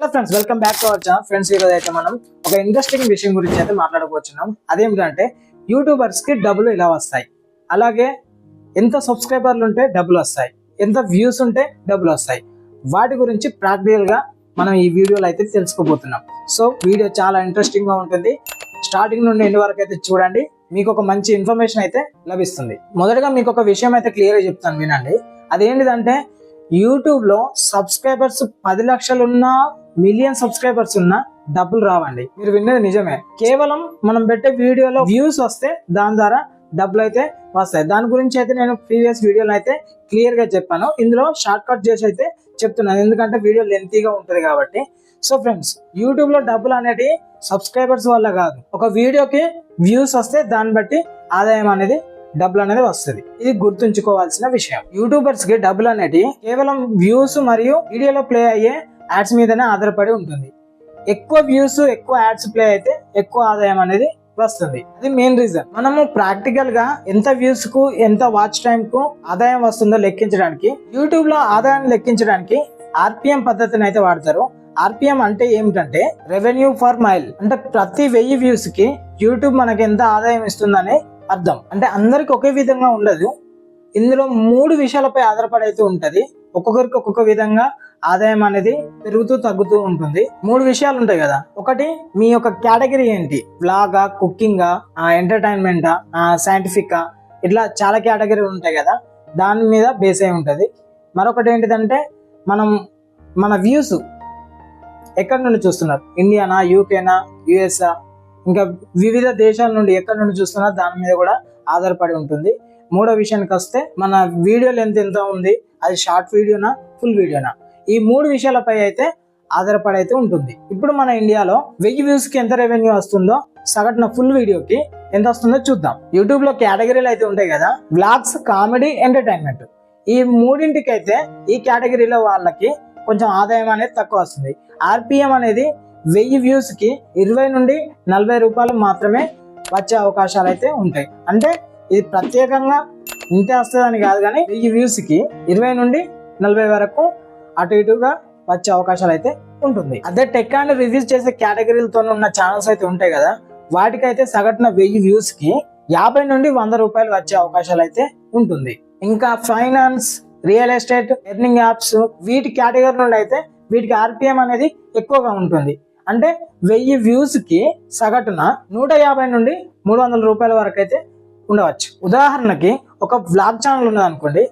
Hello friends, welcome back to our channel. Friends, ఈరోజు అయితే మనం ఒక ఇంట్రెస్టింగ్ విషయం గురించి అయితే మాట్లాడబోతున్నాం. అదేమిటంటే యూట్యూబర్స్ కి డబ్బులు ఇలా వస్తాయి, అలాగే ఎంత సబ్స్క్రైబర్లు ఉంటే డబ్బులు వస్తాయి, ఎంత వ్యూస్ ఉంటే డబ్బులు వస్తాయి, వాటి గురించి ప్రాక్టికల్ గా మనం ఈ వీడియోలో అయితే తెలుసుకోబోతున్నాం. సో వీడియో చాలా ఇంట్రెస్టింగ్ గా ఉంటుంది. స్టార్టింగ్ నుండి ఎండ్ వరకు అయితే చూడండి, మీకు ఒక మంచి ఇన్ఫర్మేషన్ అయితే లభిస్తుంది. మొదటగా మీకు ఒక విషయం అయితే క్లియర్ గా చెప్తాను, వినండి. అదేంటిదంటే యూట్యూబ్ లో సబ్స్క్రైబర్స్ 10 లక్షలు ఉన్నా, మిలియన్ సబ్స్క్రైబర్స్ ఉన్నా డబ్బులు రావండి. మీరు విన్నది నిజమే. కేవలం మనం పెట్టే వీడియోలో వ్యూస్ వస్తే దాని ద్వారా డబ్బులు అయితే వస్తాయి. దాని గురించి అయితే నేను ప్రీవియస్ వీడియోలో అయితే క్లియర్ గా చెప్పాను. ఇందులో షార్ట్ కట్ చేసి అయితే చెప్తున్నాను, ఎందుకంటే వీడియో లెంతీగా ఉంటుంది కాబట్టి. సో ఫ్రెండ్స్, యూట్యూబ్ లో డబ్బులు అనేటి సబ్స్క్రైబర్స్ వల్ల కాదు, ఒక వీడియోకి వ్యూస్ వస్తే దాన్ని బట్టి ఆదాయం అనేది డబ్బులు అనేది వస్తుంది. ఇది గుర్తుంచుకోవాల్సిన విషయం. యూట్యూబర్స్ కి డబ్బులు అనేటి కేవలం వ్యూస్ మరియు వీడియోలో ప్లే అయ్యే యాడ్స్ మీదనే ఆధారపడి ఉంటుంది. ఎక్కువ వ్యూస్, ఎక్కువ యాడ్స్ ప్లే అయితే ఎక్కువ ఆదాయం అనేది వస్తుంది. అది మెయిన్ రీజన్. మనము ప్రాక్టికల్ గా ఎంత వ్యూస్ కు, ఎంత వాచ్ టైం కు ఆదాయం వస్తుందో లెక్కించడానికి, యూట్యూబ్ లో ఆదాయాన్ని లెక్కించడానికి ఆర్పిఎం పద్ధతిని అయితే వాడతారు. ఆర్పిఎం అంటే ఏమిటంటే రెవెన్యూ ఫర్ మైల్. అంటే ప్రతి 1000 వ్యూస్ కి యూట్యూబ్ మనకి ఎంత ఆదాయం ఇస్తుందని అర్థం. అంటే అందరికి ఒకే విధంగా ఉండదు. ఇందులో 3 విషయాలపై ఆధారపడి అయితే ఉంటది. ఒక్కొక్కరికి ఒక్కొక్క విధంగా ఆదాయం అనేది పెరుగుతూ తగ్గుతూ ఉంటుంది. 3 విషయాలు ఉంటాయి కదా. ఒకటి, మీ యొక్క కేటగిరీ ఏంటి, వ్లాగా, కుకింగా, ఎంటర్టైన్మెంటా, సైంటిఫికా, ఇట్లా చాలా కేటగిరీలు ఉంటాయి కదా, దాని మీద బేస్ అయి ఉంటుంది. మరొకటి ఏంటిదంటే మన వ్యూస్ ఎక్కడి నుండి చూస్తున్నారు, ఇండియానా, యూకేనా, యుఎస్ఆ, ఇంకా వివిధ దేశాల నుండి ఎక్కడి నుండి చూస్తున్నారు, దాని మీద కూడా ఆధారపడి ఉంటుంది. మూడో విషయానికి వస్తే మన వీడియో లెంత్ ఎంత ఉంది, అది షార్ట్ వీడియోనా, ఫుల్ వీడియోనా, ఈ 3 విషయాలపై అయితే ఆధారపడి అయితే ఉంటుంది. ఇప్పుడు మన ఇండియాలో 1000 వ్యూస్ కి ఎంత రెవెన్యూ వస్తుందో, సగటున ఫుల్ వీడియోకి ఎంత వస్తుందో చూద్దాం. యూట్యూబ్ లో కేటగిరీలు అయితే ఉంటాయి కదా, వ్లాగ్స్, కామెడీ, ఎంటర్టైన్మెంట్. ఈ 3ంటికి అయితే ఈ కేటగిరీలో వాళ్ళకి కొంచెం ఆదాయం అనేది తక్కువ వస్తుంది. ఆర్పిఎం అనేది 1000 వ్యూస్ కి 20 నుండి 40 రూపాయలు మాత్రమే వచ్చే అవకాశాలు అయితే ఉంటాయి. అంటే ఇది ప్రత్యేకంగా ఇంతే వస్తుందని కాదు, కానీ 1000 వ్యూస్ కి 20 నుండి 40 వరకు అటు ఇటుగా వచ్చే అవకాశాలు అయితే ఉంటుంది. అదే టెక్ అండ్ రివ్యూస్ చేసే కేటగిరీలతో ఉన్న ఛానల్స్ అయితే ఉంటాయి కదా, వాటికైతే సగటున 1000 వ్యూస్ కి 50 నుండి 100 రూపాయలు వచ్చే అవకాశాలు అయితే ఉంటుంది. ఇంకా finance, real estate, earning apps, వీటి కేటగిరీ నుండి అయితే వీటికి ఆర్పిఎం అనేది ఎక్కువగా ఉంటుంది. అంటే 1000 వ్యూస్ కి సగటున 150 నుండి 300 రూపాయల వరకు అయితే ఉండవచ్చు. ఉదాహరణకి ఒక వ్లాగ్ ఛానల్ ఉన్నది అనుకోండి,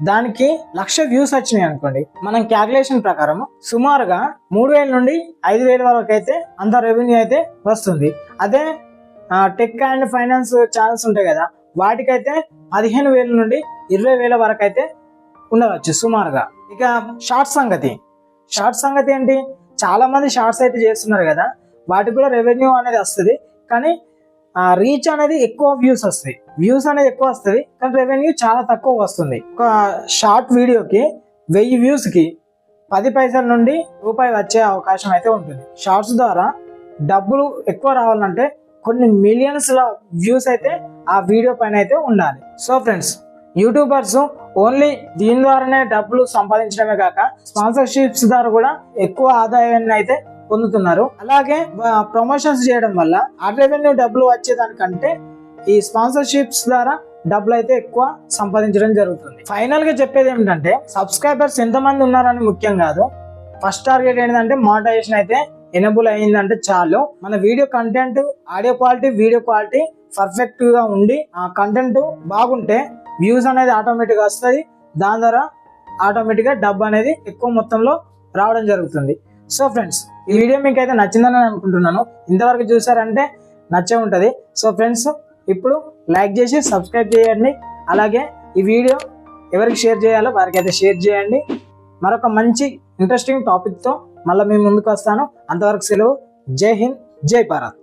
దానికి 1,00,000 వ్యూస్ వచ్చినాయి అనుకోండి, మనం క్యాల్కులేషన్ ప్రకారం సుమారుగా 3,000 నుండి 5,000 వరకు అయితే అంత రెవెన్యూ అయితే వస్తుంది. అదే టెక్ అండ్ ఫైనాన్స్ ఛానల్స్ ఉంటాయి కదా, వాటికైతే 15,000 నుండి 20,000 వరకు అయితే ఉండవచ్చు సుమారుగా. ఇక షార్ట్స్ సంగతి ఏంటి, చాలా మంది షార్ట్స్ అయితే చేస్తున్నారు కదా, వాటికి కూడా రెవెన్యూ అనేది వస్తుంది. కానీ రీచ్ అనేది ఎక్కువ వ్యూస్ వస్తాయి, వ్యూస్ అనేది ఎక్కువ వస్తుంది, కానీ రెవెన్యూ చాలా తక్కువ వస్తుంది. ఒక షార్ట్ వీడియోకి 1000 వ్యూస్ కి 10 పైసల నుండి రూపాయి వచ్చే అవకాశం అయితే ఉంటుంది. షార్ట్స్ ద్వారా డబ్బులు ఎక్కువ రావాలంటే కొన్ని మిలియన్స్ వ్యూస్ అయితే ఆ వీడియో పైన అయితే ఉండాలి. సో ఫ్రెండ్స్, యూట్యూబర్స్ ఓన్లీ దీని ద్వారానే డబ్బులు సంపాదించడమే కాక స్పాన్సర్షిప్స్ ద్వారా కూడా ఎక్కువ ఆదాయాన్ని అయితే పొందుతున్నారు. అలాగే ప్రమోషన్స్ చేయడం వల్ల ఆ రెవెన్యూ డబ్బులు వచ్చేదానికంటే ఈ స్పాన్సర్షిప్స్ ద్వారా డబ్బులు అయితే ఎక్కువ సంపాదించడం జరుగుతుంది. ఫైనల్ గా చెప్పేది ఏమిటంటే, సబ్స్క్రైబర్స్ ఎంతమంది ఉన్నారని ముఖ్యం కాదు. ఫస్ట్ టార్గెట్ ఏంటంటే మానిటైజేషన్ అయితే ఎనేబుల్ అయిందంటే చాలు. మన video content, audio quality, video quality perfect గా ఉండి ఆ కంటెంట్ బాగుంటే వ్యూస్ అనేది ఆటోమేటిక్గా వస్తుంది. దాని ద్వారా ఆటోమేటిక్గా డబ్బు అనేది ఎక్కువ మొత్తంలో రావడం జరుగుతుంది. సో ఫ్రెండ్స్, ఈ వీడియో మీకు అయితే నచ్చిందని అనుకుంటున్నాను. ఇంతవరకు చూసారంటే నచ్చే ఉంటుంది. సో ఫ్రెండ్స్, ఇప్పుడు లైక్ చేసి సబ్స్క్రైబ్ చేయండి. అలాగే ఈ వీడియో ఎవరికి షేర్ చేయాలో వారికి అయితే షేర్ చేయండి. మరొక మంచి ఇంట్రెస్టింగ్ టాపిక్తో మళ్ళీ మేము ముందుకు వస్తాను. అంతవరకు సెలవు. జై హింద్, జై భారత్.